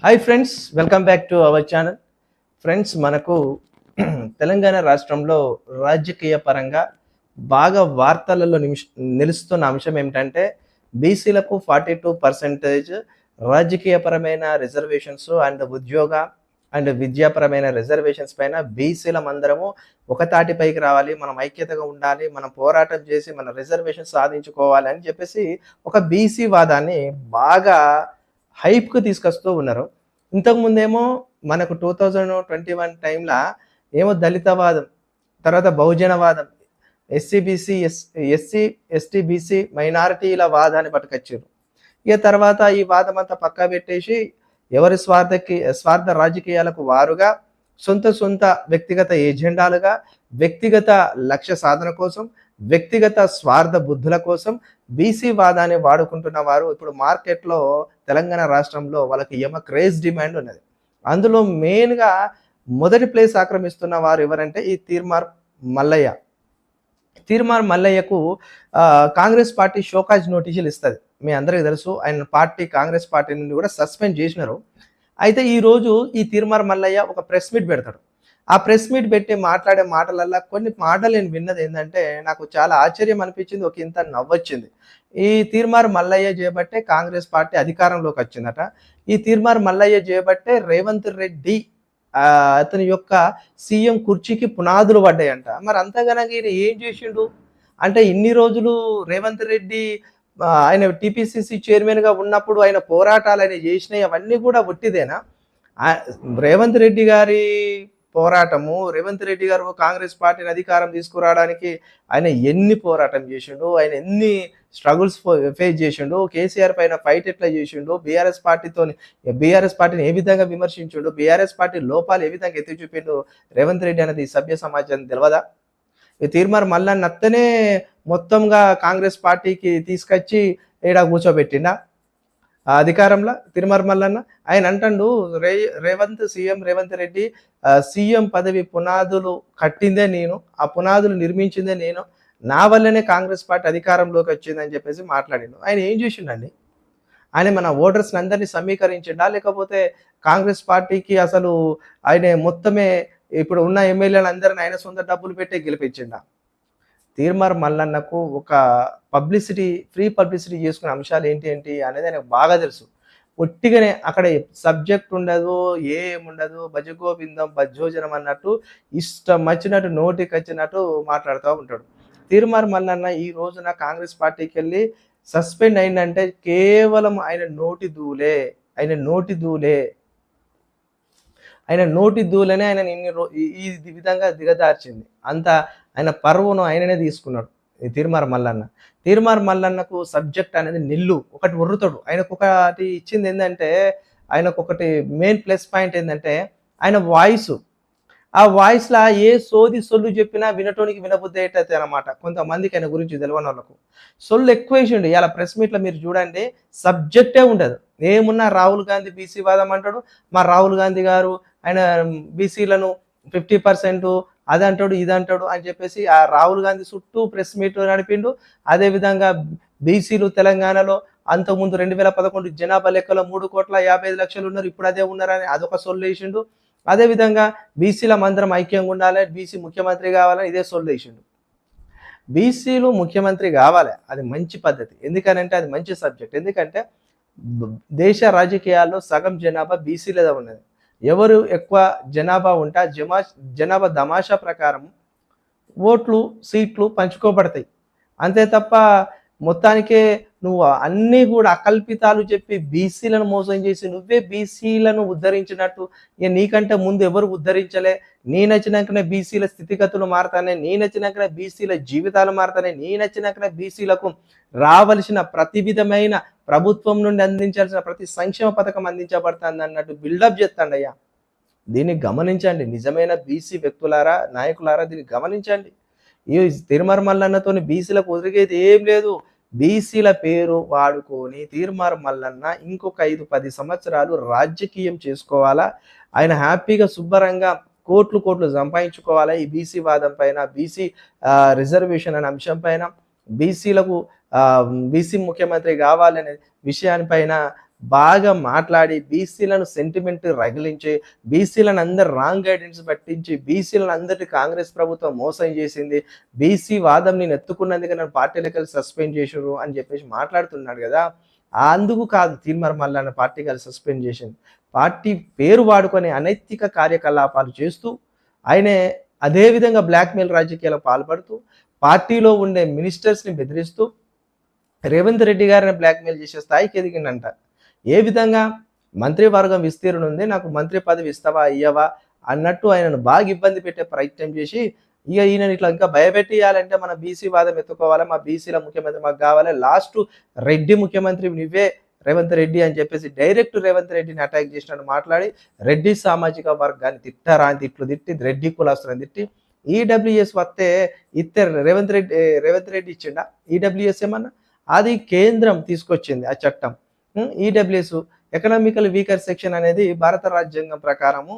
Hi friends, welcome back to our channel. Friends, మనకు తెలంగాణ రాష్ట్రంలో రాజకీయ పరంగా బాగా వార్తలలో నిలుస్తున్న అంశం ఏమిటంటే బీసీలకు 42% రాజకీయపరమైన రిజర్వేషన్స్ అండ్ ఉద్యోగ అండ్ విద్యాపరమైన రిజర్వేషన్స్ పైన బీసీలమందరము ఒక తాటిపైకి రావాలి, మనం ఐక్యతగా ఉండాలి, మనం పోరాటం చేసి మన రిజర్వేషన్ సాధించుకోవాలి అని చెప్పేసి ఒక బీసీ వాదాన్ని బాగా హైప్‌కు తీసుకొస్తూ ఉన్నారు. ఇంతకుముందేమో మనకు 2021 టైంల ఏమో దళితవాదం, తర్వాత బహుజనవాదం, SC, BC, SC, ST, BC మైనారిటీల వాదాన్ని పట్టుకొచ్చిర్రు. ఇక తర్వాత ఈ వాదమంతా పక్కా పెట్టేసి ఎవరి స్వార్థ రాజకీయాలకు వారుగా సొంత వ్యక్తిగత ఎజెండాలుగా, వ్యక్తిగత లక్ష్య సాధన కోసం, వ్యక్తిగత స్వార్థ బుద్ధుల కోసం బీసీ వాదాన్ని వాడుకుంటున్న వారు ఇప్పుడు మార్కెట్లో తెలంగాణ రాష్ట్రంలో వాళ్ళకి క్రేజ్ డిమాండ్ ఉన్నది. అందులో మెయిన్‌గా మొదటి ప్లేస్ ఆక్రమిస్తున్న వారు ఎవరంటే ఈ తీర్మార్ మల్లయ్య. తీర్మార్ మల్లయ్యకు కాంగ్రెస్ పార్టీ షోకాజ్ నోటీసులు ఇస్తది. మీ అందరికీ తెలుసు. ఆయన కాంగ్రెస్ పార్టీ నుండి కూడా సస్పెండ్ చేసినారు. అయితే ఈరోజు ఈ తీర్మార్ మల్లయ్య ఒక ప్రెస్ మీట్ పెడతాడు. ఆ ప్రెస్ మీట్ పెట్టి మాట్లాడే మాటలల్లా కొన్ని మాటలు నేను విన్నది ఏంటంటే నాకు చాలా ఆశ్చర్యం అనిపించింది, ఒక ఇంత నవ్వొచ్చింది. ఈ తీర్మార్ మల్లయ్య చేయబట్టే కాంగ్రెస్ పార్టీ అధికారంలోకి వచ్చిందట. ఈ తీర్మార్ మల్లయ్య చేయబట్టే రేవంత్ రెడ్డి అతని యొక్క సీఎం కుర్చీకి పునాదులు పడ్డాయంట. మరి అంతగనగా ఈయన ఏం చేసిండు అంటే, ఇన్ని రోజులు రేవంత్ రెడ్డి ఆయన టీపీసీసీ చైర్మన్గా ఉన్నప్పుడు ఆయన పోరాటాలు ఆయన చేసినవి అవన్నీ కూడా ఒట్టిదేనా? రేవంత్ రెడ్డి గారి పోరాటము, రేవంత్ రెడ్డి గారు కాంగ్రెస్ పార్టీని అధికారం తీసుకురావడానికి ఆయన ఎన్ని పోరాటం చేసిండు, ఆయన ఎన్ని స్ట్రగుల్స్ ఫేస్ చేసిండు, కేసీఆర్ పైన ఫైట్ ఎట్లా చేసిండు, బీఆర్ఎస్ పార్టీని ఏ విధంగా విమర్శించిండు, బీఆర్ఎస్ పార్టీ లోపాలు ఏ విధంగా ఎత్తి చూపిండు రేవంత్ రెడ్డి అనేది సభ్య సమాజానికి తెలియదా? ఈ తీర్మార్ మల్లన్న అత్తనే మొత్తంగా కాంగ్రెస్ పార్టీకి తీసుకొచ్చి ఈడ కూర్చోబెట్టిండా అధికారంలో తీర్మార్ మల్లన్న. ఆయన అంటాడు, సీఎం రేవంత్ రెడ్డి సీఎం పదవి పునాదులు కట్టిందే నేను, ఆ పునాదులు నిర్మించిందే నేను, నా వల్లనే కాంగ్రెస్ పార్టీ అధికారంలోకి వచ్చిందని చెప్పేసి మాట్లాడిండు. ఆయన ఏం చేసిండండి? ఆయన మన ఓటర్స్ని అందరినీ సమీకరించిండా, లేకపోతే కాంగ్రెస్ పార్టీకి అసలు ఆయన మొత్తమే ఇప్పుడు ఉన్న ఎమ్మెల్యేలు అందరిని ఆయన సొంత డబ్బులు పెట్టే గెలిపించిండా? తీర్మార్ మల్లన్నకు ఒక ఫ్రీ పబ్లిసిటీ చేసుకునే అంశాలు ఏంటి అనేది ఆయనకు బాగా తెలుసు. ఒట్టిగానే అక్కడ సబ్జెక్ట్ ఉండదు, ఏముండదు, భజగోవిందం భజోజనం అన్నట్టు ఇష్టం వచ్చినట్టు నోటికి వచ్చినట్టు మాట్లాడుతూ ఉంటాడు. తీర్మార్ మల్లన్న ఈ రోజున కాంగ్రెస్ పార్టీకి వెళ్ళి సస్పెండ్ అయిందంటే కేవలం ఆయన నోటి దూలే ఆయన ఈ విధంగా దిగదార్చింది. అంత ఆయన పరువును ఆయననే తీసుకున్నాడు ఈ తీర్మార్ మల్లన్నకు సబ్జెక్ట్ అనేది నిల్లు ఒకటి వర్రుతాడు. ఆయనకు ఒకటి ఇచ్చింది ఏంటంటే, ఆయనకు ఒకటి మెయిన్ ప్లస్ పాయింట్ ఏంటంటే ఆయన వాయిస్. ఆ వాయిస్లో ఏ సొల్లు చెప్పినా వినటోనికి వినబుద్ధి అయ్యేటది అనమాట. కొంతమందికి ఆయన గురించి తెలియని వాళ్ళకు సొల్లు ఎక్కువ వేసిండు. ఇలా ప్రెస్ మీట్లో మీరు చూడండి, సబ్జెక్టే ఉండదు. ఏమున్నా రాహుల్ గాంధీ బీసీ వాదం అంటాడు. మా రాహుల్ గాంధీ గారు ఆయన బీసీలను 50% అది అంటాడు, ఇది అంటాడు అని చెప్పేసి ఆ రాహుల్ గాంధీ చుట్టూ ప్రెస్ మీట్ నడిపిండు. అదేవిధంగా బీసీలు తెలంగాణలో అంతకుముందు 2011 జనాభా లెక్కలో 3,55,00,000 ఉన్నారు, ఇప్పుడు అదే ఉన్నారని అదొక సొల్లు వేసిండు. అదేవిధంగా బీసీల మందరం ఐక్యంగా ఉండాలి, బీసీ ముఖ్యమంత్రి కావాలని ఇదే సొల్లు వేసిండు. బీసీలు ముఖ్యమంత్రి కావాలి, అది మంచి పద్ధతి. ఎందుకనంటే అది మంచి సబ్జెక్ట్. ఎందుకంటే దేశ రాజకీయాల్లో సగం జనాభా బీసీలదే ఉన్నది. ఎవరు ఎక్కువ జనాభా ఉంటే జనాభా తమాషా ప్రకారం ఓట్లు సీట్లు పంచుకోబడతాయి. అంతే తప్ప మొత్తానికే నువ్వు అన్నీ కూడా అకల్పితాలు చెప్పి బీసీలను మోసం చేసి నువ్వే బీసీలను ఉద్ధరించినట్టు, ఇక నీకంటే ముందు ఎవరు ఉద్ధరించలే, నీ నచ్చినాకనే బీసీల స్థితిగతులు మారతానే, నీ నచ్చినాకనే బీసీల జీవితాలు మారతానే, నీ నచ్చినాకనే బీసీలకు రావలసిన ప్రతి విధమైన ప్రభుత్వం నుండి అందించాల్సిన ప్రతి సంక్షేమ పథకం అందించబడుతుంది అన్నట్టు బిల్డప్ చేస్తాడయ్యా. దీన్ని గమనించండి, నిజమైన బీసీ వ్యక్తులారా, నాయకులారా, దీన్ని గమనించండి. ఈ తీర్మార్ మల్లన్నతో బీసీలకు ఒదిగేది ఏం లేదు. బీసీల పేరు వాడుకొని తీర్మార్ మల్లన్న ఇంకొక 5-10 సంవత్సరాలు రాజకీయం చేసుకోవాలా, ఆయన హ్యాపీగా శుభ్రంగా కోట్లు సంపాదించుకోవాలా. ఈ బీసీ వాదం పైన, బీసీ రిజర్వేషన్ అనే అంశం పైన, బీసీలకు బీసీ ముఖ్యమంత్రి కావాలనే విషయానిపైన బాగా మాట్లాడి బీసీలను సెంటిమెంట్ రగిలించి, బీసీలను అందరు రాంగ్ గైడెన్స్ పట్టించి, బీసీలను అందరిని కాంగ్రెస్ ప్రభుత్వం మోసం చేసింది, బీసీ వాదం నేను ఎత్తుకున్నందుకే నన్ను పార్టీలకెళ్ళి సస్పెండ్ చేసిర్రు అని చెప్పేసి మాట్లాడుతున్నాడు కదా. అందుకు కాదు తీన్మార్ మల్లన్న పార్టీకి సస్పెండ్ చేసింది. పార్టీ పేరు వాడుకొని అనైతిక కార్యకలాపాలు చేస్తూ ఆయనే అదే విధంగా బ్లాక్మెయిల్ రాజకీయాలకు పాల్పడుతూ పార్టీలో ఉండే మినిస్టర్స్ని బెదిరిస్తూ రేవంత్ రెడ్డి గారిని బ్లాక్మెయిల్ చేసే స్థాయికి ఎదిగిందంట. ఏ విధంగా మంత్రివర్గం విస్తీర్ణ ఉంది, నాకు మంత్రి పదవి ఇస్తావా ఇయ్యవా అన్నట్టు ఆయనను బాగా ఇబ్బంది పెట్టే ప్రయత్నం చేసి ఈయన ఇట్లా ఇంకా భయపెట్టియాలంటే మన బీసీ వాదం ఎత్తుకోవాలి, మా బీసీల ముఖ్యమంత్రి మాకు కావాలి, లాస్ట్ రెడ్డి ముఖ్యమంత్రి నువ్వే రేవంత్ రెడ్డి అని చెప్పేసి డైరెక్ట్ రేవంత్ రెడ్డిని అటాక్ చేసినట్టు మాట్లాడి రెడ్డి సామాజిక వర్గాన్ని తిట్టారా అని తిట్టి రెడ్డి కులాస్తులను తిట్టి ఈడబ్ల్యూఎస్ వస్తే ఇస్తే రేవంత్ రెడ్డి ఇచ్చిండా ఈడబ్ల్యూఎస్ ఏమన్నా? అది కేంద్రం తీసుకొచ్చింది ఆ చట్టం. ఈడబ్ల్యూఎస్ ఎకనామికల్ వీకర్ సెక్షన్ అనేది భారత రాజ్యాంగం ప్రకారము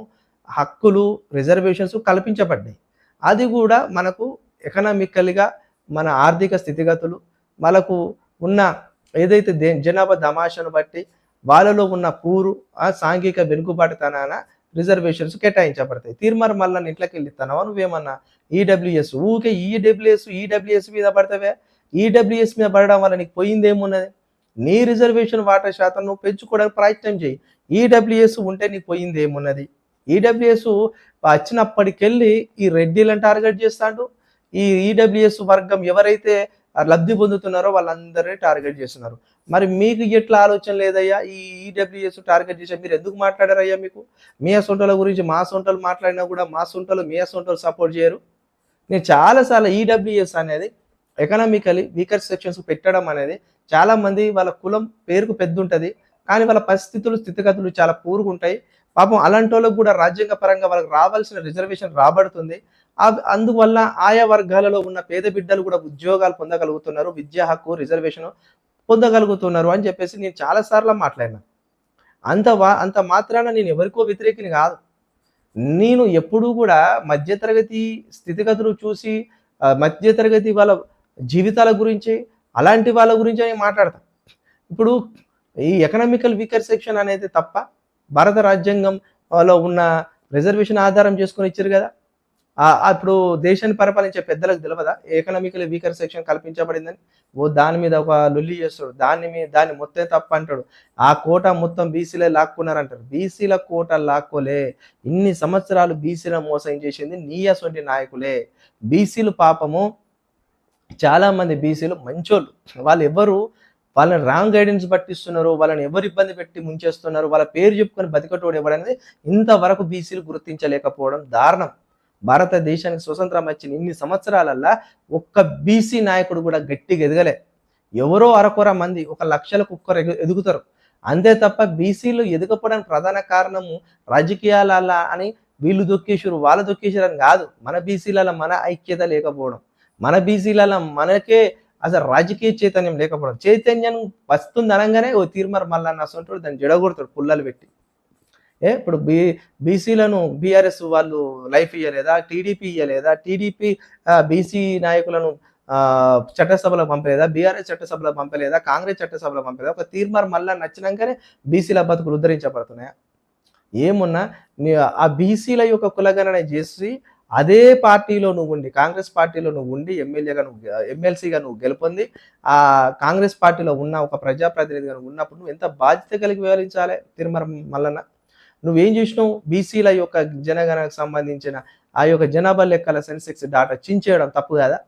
హక్కులు రిజర్వేషన్స్ కల్పించబడ్డాయి. అది కూడా మనకు ఎకనామికల్గా మన ఆర్థిక స్థితిగతులు మనకు ఉన్న ఏదైతే జనాభా దమాషను బట్టి వాళ్ళలో ఉన్న పూరు సాంఘిక వెనుకబాటుతనాన రిజర్వేషన్స్ కేటాయించబడతాయి. తీర్మార్ మళ్ళీ ఇంట్లోకి వెళ్ళిస్తానవా నువ్వేమన్నా? ఈడబ్ల్యూఎస్ ఊకే ఈడబ్ల్యూఎస్ మీద పడతావే. ఈడబ్ల్యూఎస్ మీద పడడం వల్ల నీకు పోయిందేమున్నది? నీ రిజర్వేషన్ వాటా శాతం నువ్వు పెంచుకోవడానికి ప్రయత్నం చేయి. ఈడబ్ల్యూఎస్ ఉంటే నీకు పోయిందేమున్నది? ఈడబ్ల్యూఎస్ వచ్చినప్పటికెళ్ళి ఈ రెడ్డిలను టార్గెట్ చేస్తాడు. ఈ ఈడబ్ల్యూఎస్ వర్గం ఎవరైతే లబ్ధి పొందుతున్నారో వాళ్ళందరినీ టార్గెట్ చేస్తున్నారు. మరి మీకు ఎట్లా ఆలోచన లేదయ్యా? ఈ ఈడబ్ల్యూఎస్ టార్గెట్ చేసే మీరు ఎందుకు మాట్లాడారయ్యా? మీకు మీ సొంటల గురించి మా సొంటలు మాట్లాడినా కూడా మా సొంటలు మీ సొంటలు సపోర్ట్ చేయరు. నేను చాలాసార్లు ఈడబ్ల్యూఎస్ అనేది ఎకనామికలీ వీకర్ సెక్షన్స్ పెట్టడం అనేది చాలామంది వాళ్ళ కులం పేరుకు పెద్ద ఉంటుంది, కానీ వాళ్ళ పరిస్థితులు స్థితిగతులు చాలా పూరుగుంటాయి. పాపం అలాంటి వాళ్ళకు కూడా రాజ్యాంగ పరంగా వాళ్ళకి రావాల్సిన రిజర్వేషన్ రాబడుతుంది. అందువల్ల ఆయా వర్గాలలో ఉన్న పేద బిడ్డలు కూడా ఉద్యోగాలు పొందగలుగుతున్నారు, విద్యా హక్కు రిజర్వేషన్ పొందగలుగుతున్నారు అని చెప్పేసి నేను చాలాసార్లు మాట్లాడినా. అంత మాత్రాన నేను ఎవరికో వ్యతిరేకిని కాదు. నేను ఎప్పుడూ కూడా మధ్యతరగతి స్థితిగతులు చూసి మధ్యతరగతి వాళ్ళ జీవితాల గురించి అలాంటి వాళ్ళ గురించి అని మాట్లాడతాను. ఇప్పుడు ఈ ఎకనామికల్ వీకర్ సెక్షన్ అనేది తప్ప భారత రాజ్యాంగంలో ఉన్న రిజర్వేషన్ ఆధారం చేసుకొని ఇచ్చారు కదా. ఇప్పుడు దేశాన్ని పరిపాలించే పెద్దలకు తెలియదా ఎకనామికల్ వీకర్ సెక్షన్ కల్పించబడిందని? దాని మీద ఒక లొల్లి చేస్తాడు, దాన్ని మొత్తం తప్ప అంటాడు. ఆ కోట మొత్తం బీసీలే లాక్కున్నారంటారు. బీసీల కోట లాక్కోలే. ఇన్ని సంవత్సరాలు బీసీల మోసం చేసింది నీయసొంటి నాయకులే. బీసీలు పాపము చాలామంది బీసీలు మంచోళ్ళు, వాళ్ళు ఎవరు వాళ్ళని రాంగ్ గైడెన్స్ పట్టిస్తున్నారు, వాళ్ళని ఎవరు ఇబ్బంది పెట్టి ముంచేస్తున్నారు, వాళ్ళ పేరు చెప్పుకొని బతికటోడు ఎవడనేది ఇంతవరకు బీసీలు గుర్తించలేకపోవడం దారుణం. భారతదేశానికి స్వతంత్రం వచ్చిన ఇన్ని సంవత్సరాలల్లా ఒక్క బీసీ నాయకుడు కూడా గట్టిగా ఎదగలే. ఎవరో అరకొర మంది 1,00,000కు ఒక్కరు ఎదుగుతారు అంతే తప్ప బీసీలు ఎదగపోవడానికి ప్రధాన కారణము రాజకీయాల అని వీళ్ళు దొక్కేసారు వాళ్ళు దొక్కేసారు అని కాదు. మన బీసీలలో మన ఐక్యత లేకపోవడం, మన బీసీలలో మనకే అసలు రాజకీయ చైతన్యం లేకపోవడం. చైతన్యం వస్తుంది అనగానే ఓ తీర్మార్ మల్లన్న అసంటాడు, దాన్ని జడగొడతాడు పుల్లలు పెట్టి. ఇప్పుడు బీసీలను బీఆర్ఎస్ వాళ్ళు లైఫ్ ఇయ్యలేదా? టీడీపీ ఇయ్యలేదా? టీడీపీ బీసీ నాయకులను చట్టసభలో పంపలేదా? బీఆర్ఎస్ చట్టసభలో పంపలేదా? కాంగ్రెస్ చట్టసభలో పంపలేదా? ఒక తీర్మార్ మల్లన్న నచ్చినాకనే బీసీల బతుకులు ఉద్ధరించబడుతున్నాయా? ఏమున్నా ఆ బీసీల యొక్క కులగణన చేసి అదే పార్టీలో నువ్వు ఉండి, కాంగ్రెస్ పార్టీలో నువ్వు ఉండి ఎమ్మెల్సీగా నువ్వు గెలుపొంది ఆ కాంగ్రెస్ పార్టీలో ఉన్న ఒక ప్రజాప్రతినిధిగా నువ్వు ఉన్నప్పుడు నువ్వు ఎంత బాధ్యత కలిగి వివరించాలి? తీర్మార్ మల్లన్న నువ్వేం చేసినావు? బీసీల యొక్క జనగణనకు సంబంధించిన ఆ యొక్క జనాభా లెక్కల సెన్సెక్స్ డాటా చించేయడం తప్పు కదా.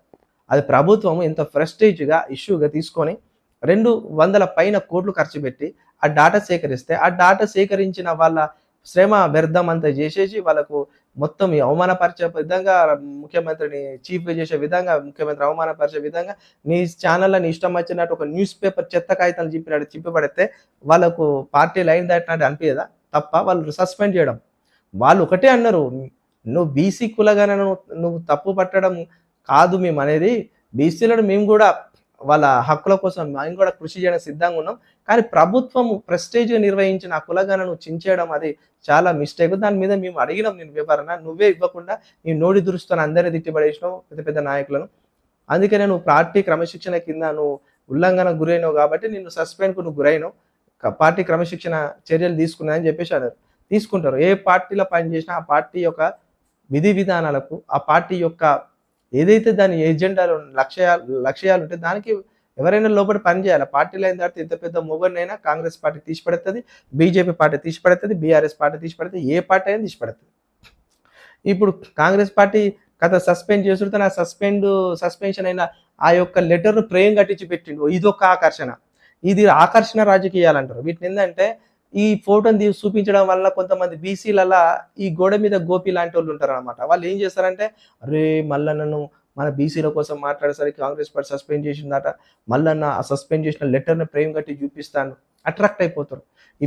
అది ప్రభుత్వం ఎంత ఫ్రెస్టేజ్గా ఇష్యూగా తీసుకొని 200 పైన కోట్లు ఖర్చు పెట్టి ఆ డాటా సేకరిస్తే ఆ డాటా సేకరించిన వాళ్ళ శ్రమ వ్యర్థం అంతా చేసేసి వాళ్ళకు మొత్తం అవమానపరిచే విధంగా ముఖ్యమంత్రిని చీఫ్గా చేసే విధంగా, ముఖ్యమంత్రి అవమానపరిచే విధంగా నీ ఛానల్లో నీ ఇష్టం వచ్చినట్టు ఒక న్యూస్ పేపర్ చెత్త కాగితాలు చింపబడితే వాళ్ళకు పార్టీ లైన్ దాటినట్టు అనిపించదా? తప్ప వాళ్ళు సస్పెండ్ చేయడం. వాళ్ళు ఒకటే అన్నారు, నువ్వు బీసీ కులగణను నువ్వు తప్పు పట్టడం కాదు మేము అనేది, బీసీలను మేము కూడా వాళ్ళ హక్కుల కోసం మేము కూడా కృషి చేయడం సిద్ధంగా ఉన్నాం, కానీ ప్రభుత్వం ప్రెస్టేజ్గా నిర్వహించిన ఆ కులగణను చించేయడం అది చాలా మిస్టేక్. దాని మీద మేము అడిగినాం నేను వివరణ, నువ్వే ఇవ్వకుండా నీ నోడి దురుస్తాను అందరినీ తిట్టిపడేసినావు పెద్ద పెద్ద నాయకులను. అందుకనే నువ్వు పార్టీ క్రమశిక్షణ కింద నువ్వు ఉల్లంఘన గురైనావు కాబట్టి నిన్ను సస్పెండ్కు నువ్వు గురైనావు. పార్టీ క్రమశిక్షణ చర్యలు తీసుకున్నాయని చెప్పేసి అన్నారు. తీసుకుంటారు. ఏ పార్టీలో పనిచేసినా ఆ పార్టీ యొక్క విధి విధానాలకు, ఆ పార్టీ యొక్క ఏదైతే దాని ఎజెండాలు లక్ష్యాలు ఉంటే దానికి ఎవరైనా లోబడి పని చేయాలి. పార్టీలు అయిన తర్వాత ఎంత పెద్ద మొగోడినైనా కాంగ్రెస్ పార్టీ తీసిపడేస్తది, బీజేపీ పార్టీ తీసిపడేస్తది, బీఆర్ఎస్ పార్టీ తీసిపడేస్తది, ఏ పార్టీ అయినా తీసిపడేస్తది. ఇప్పుడు కాంగ్రెస్ పార్టీ కథ సస్పెండ్ చేసుడితే నా సస్పెన్షన్ అయిన ఆ యొక్క లెటర్‌ను ఫ్రేమ్ కట్టించి పెట్టిండు. ఇదొక ఆకర్షణ. ఇది ఆకర్షణ రాజకీయాలంటారు. వీటినేందంటే ఈ ఫోటోని చూపించడం వల్ల కొంతమంది బీసీలలా ఈ గోడ మీద గోపి లాంటోళ్ళు ఉంటారనమాట. వాళ్ళు ఏం చేస్తారంటే, "అరే! మల్లన్నను మన బీసీల కోసం మాట్లాడేసరికి కాంగ్రెస్ పార్టీ సస్పెండ్ చేసిందట. మల్లన్న ఆ సస్పెండ్ చేసిన లెటర్‌ని ఫ్రేమ్ కట్టి చూపిస్తాను." అట్రాక్ట్ అయిపోతారు. ఈ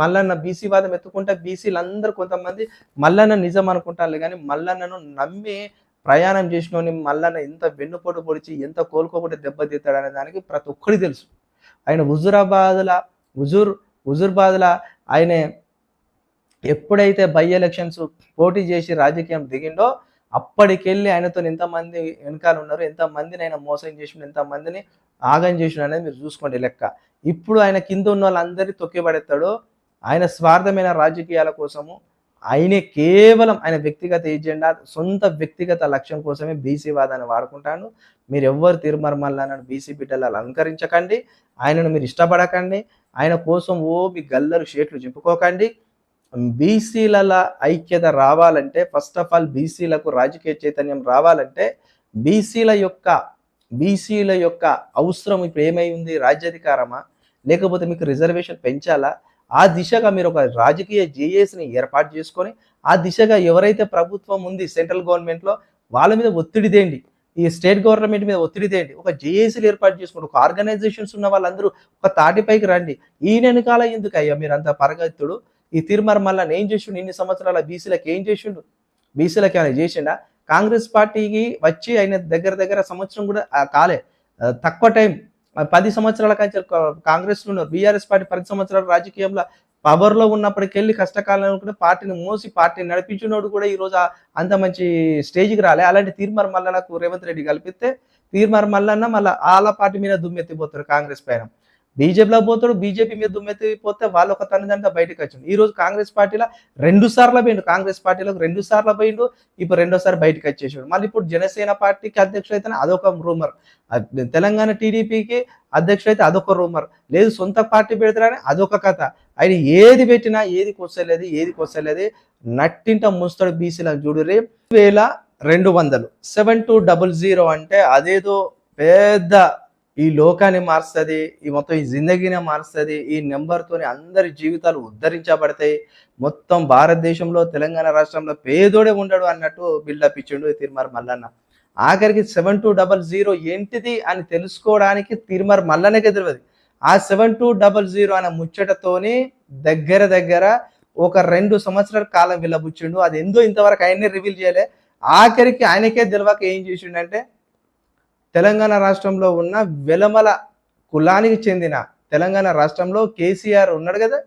మల్లన్న బీసీ వాదం ఎత్తుకుంటే బీసీలందరూ కొంతమంది మల్లన్న నిజం అనుకుంటారులే గానీ, మల్లన్నను నమ్మి ప్రయాణం చేసినోని మల్లన్న ఎంత వెన్నుపోటు పొడిచి, ఎంత కోలుకోకుండా దెబ్బతీస్తాడనే దానికి ప్రతి ఒక్కడికి తెలుసు. ఆయన హుజూర్బాద్‌ల ఆయన ఎప్పుడైతే బై ఎలక్షన్స్ పోటీ చేసి రాజకీయం దిగిండో అప్పటికెళ్ళి ఆయనతో ఎంతమంది వెనకాల ఉన్నారు, ఎంతమందిని ఆయన మోసం చేసిండు, ఎంతమందిని ఆగం చేసిండు అనేది మీరు చూసుకోండి లెక్క. ఇప్పుడు ఆయన కింద ఉన్న వాళ్ళందరినీ తొక్కిపడేస్తాడు. ఆయన స్వార్థమైన రాజకీయాల కోసము ఆయనే కేవలం ఆయన వ్యక్తిగత ఎజెండా, సొంత వ్యక్తిగత లక్ష్యం కోసమే బీసీ వాదాన్ని వాడుకుంటాడు. మీరు ఎవ్వరు తీర్మార్మల్లానని బీసీ బిడ్డలు అలంకరించకండి. ఆయనను మీరు ఇష్టపడకండి. ఆయన కోసం మీ గల్లరు షేట్లు చెప్పుకోకండి. బీసీల ఐక్యత రావాలంటే ఫస్ట్ ఆఫ్ ఆల్ బీసీలకు రాజకీయ చైతన్యం రావాలంటే బీసీల యొక్క అవసరం ఇప్పుడు ఏమై ఉంది? రాజ్యాధికారమా, లేకపోతే మీకు రిజర్వేషన్ పెంచాలా? ఆ దిశగా మీరు ఒక రాజకీయ జేఏసీని ఏర్పాటు చేసుకొని ఆ దిశగా ఎవరైతే ప్రభుత్వం ఉంది సెంట్రల్ గవర్నమెంట్లో వాళ్ళ మీద ఒత్తిడి తేండి, ఈ స్టేట్ గవర్నమెంట్ మీద ఒత్తిడి తేండి, ఒక జేఏసీలు ఏర్పాటు చేసుకోండి, ఒక ఆర్గనైజేషన్స్ ఉన్న వాళ్ళందరూ ఒక తాటిపైకి రండి. ఈయన వెనకాల ఎందుకు అయ్యా మీరు అంత పరగత్తుడు? ఈ తీర్మార్మల్లాన్ని ఏం చేసిండు? ఇన్ని సంవత్సరాల బీసీలకు ఏం చేసిండు? బీసీలకు ఆయన చేసిండా? కాంగ్రెస్ పార్టీకి వచ్చి ఆయన దగ్గర సంవత్సరం కూడా కాలే, తక్కువ టైం 10 సంవత్సరాల కంటే కాంగ్రెస్లో ఉన్నారు. బీఆర్ఎస్ పార్టీ 10 సంవత్సరాల రాజకీయంలో పవర్లో ఉన్నప్పటికెళ్ళి కష్టకాలంలో కూడా పార్టీని మోసి పార్టీని నడిపించినోడు కూడా ఈరోజు అంత మంచి స్టేజ్కి రాలే. అలాంటి తీర్మార్ మల్లన్నకు రేవంత్ రెడ్డి కల్పిస్తే తీర్మార్ మల్లన్న మళ్ళీ వాళ్ళ పార్టీ మీద దుమ్మెత్తిపోతారు కాంగ్రెస్ పైన. బీజేపీలో పోతాడు, బీజేపీ మీద దుమ్మెత్తిపోతే వాళ్ళు ఒక తనదంతా బయటకు వచ్చిండు. ఈ రోజు కాంగ్రెస్ పార్టీలో 2 సార్లు పోయిండు, కాంగ్రెస్ పార్టీలోకి 2 సార్లు పోయిండు, ఇప్పుడు 2వ సారి బయటకు వచ్చేసాడు. మళ్ళీ ఇప్పుడు జనసేన పార్టీకి అధ్యక్షుడు అయితే అదొక రూమర్, తెలంగాణ టీడీపీకి అధ్యక్షుడు అయితే అదొక రూమర్, లేదు సొంత పార్టీ పెడతారని అదొక కథ. ఆయన ఏది పెట్టినా ఏది కొస్తలేదు నట్టింట ముస్తాడు బీసీలకు. చూడు 2200 7200 అంటే అదేదో పెద్ద ఈ లోకాన్ని మారుస్తుంది, ఈ మొత్తం ఈ జిందగీనే మారుస్తుంది. ఈ నెంబర్తోని అందరి జీవితాలు ఉద్ధరించబడతాయి. మొత్తం భారతదేశంలో తెలంగాణ రాష్ట్రంలో పేదోడే ఉండడు అన్నట్టు బిల్డప్ ఇచ్చిండు తీర్మార్ మల్లన్న. ఆఖరికి 7200 ఏంటిది అని తెలుసుకోవడానికి తీర్మార్ మల్లన్నకే తెలియదు. ఆ 7200 అనే ముచ్చటతోని దగ్గర ఒక 2 సంవత్సరాల కాలం విల్లబుచ్చిండు. అది ఎందో ఇంతవరకు ఆయనే రివీల్ చేయలే. ఆఖరికి ఆయనకే తెలియక ఏం చేసిండంటే తెలంగాణ రాష్ట్రంలో ఉన్న వెలమల కులానికి చెందిన తెలంగాణ రాష్ట్రంలో కేసీఆర్ ఉన్నాడు కదా,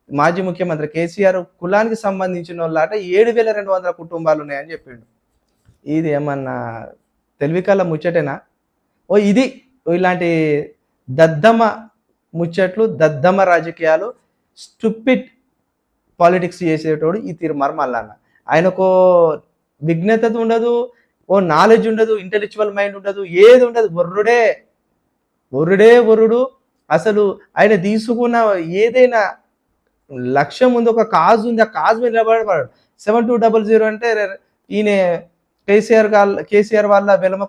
మాజీ ముఖ్యమంత్రి కేసీఆర్ కులానికి సంబంధించిన వాళ్ళట 7200 కుటుంబాలు ఉన్నాయని చెప్పిండు. ఇది ఏమన్నా తెలివికల్ల ముచ్చటేనా? ఇది ఇలాంటి దద్దమ్మ ముచ్చట్లు, దద్దమ్మ రాజకీయాలు, స్టూపిడ్ పాలిటిక్స్ చేసేటోడు ఈ తీర్మార్ మల్లన్న. ఆయనకో విజ్ఞత ఉండదు, నాలెడ్జ్ ఉండదు, ఇంటెలెక్చువల్ మైండ్ ఉండదు, ఏది ఉండదు. వరుడు. అసలు ఆయన తీసుకున్న ఏదైనా లక్ష్యం ఉంది, ఒక కాజ్ ఉంది, ఆ కాజ్ మీద నిలబడతాడు. 7200 అంటే ఈయన కేసీఆర్ వాళ్ళ వెలమ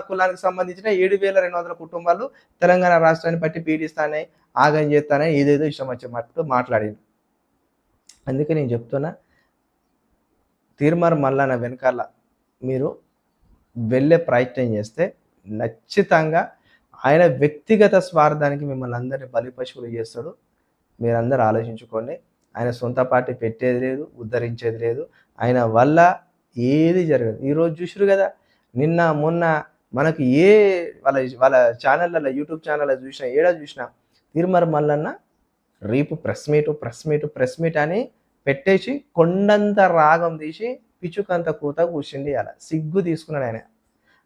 కులానికి సంబంధించిన 7200 కుటుంబాలు తెలంగాణ రాష్ట్రాన్ని బట్టి పీడిస్తానే, ఆగం చేస్తానే, ఏదేదో ఇష్టం వచ్చేటట్టు మాట్లాడింది. అందుకే నేను చెప్తున్నా, తీర్మార్ మల్లన్న వెనకాల మీరు వెళ్ళే ప్రయత్నం చేస్తే ఖచ్చితంగా ఆయన వ్యక్తిగత స్వార్థానికి మిమ్మల్ని అందరినీ బలిపశువులు చేస్తాడు. మీరందరూ ఆలోచించుకోండి. ఆయన సొంత పార్టీ పెట్టేది లేదు, ఉద్ధరించేది లేదు. ఆయన వల్ల ఏది జరగదు. ఈరోజు చూసారు కదా, నిన్న మొన్న మనకు వాళ్ళ ఛానళ్ళలో, యూట్యూబ్ ఛానల్లో చూసినా తీర్మార్ మల్లన్న రేపు ప్రెస్ మీట్ అని పెట్టేసి కొండంత రాగం తీసి పిచ్చుకంత కూత కూర్చుండి. అలా సిగ్గు తీసుకున్నాడు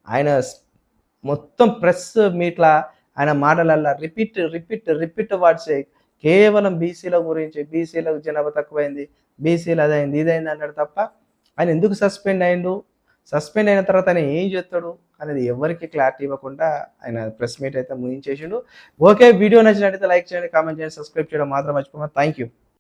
ఆయన మొత్తం ప్రెస్ మీట్లా ఆయన మాటలల్లా రిపీట్ వర్డ్స్ కేవలం బీసీల గురించి, బీసీలకు జనాభా తక్కువైంది, బీసీలు అదైంది, ఇదైంది అన్నాడు తప్ప ఆయన ఎందుకు సస్పెండ్ అయిండు, సస్పెండ్ అయిన తర్వాత ఆయన ఏం చేస్తాడు అనేది ఎవరికి క్లారిటీ ఇవ్వకుండా ఆయన ప్రెస్ మీట్ అయితే ముగించేసిండు. ఓకే, వీడియో నచ్చినట్టయితే లైక్ చేయండి, కామెంట్ చేయండి, సబ్స్క్రైబ్ చేయడం మాత్రం మర్చిపోమా. Thank you.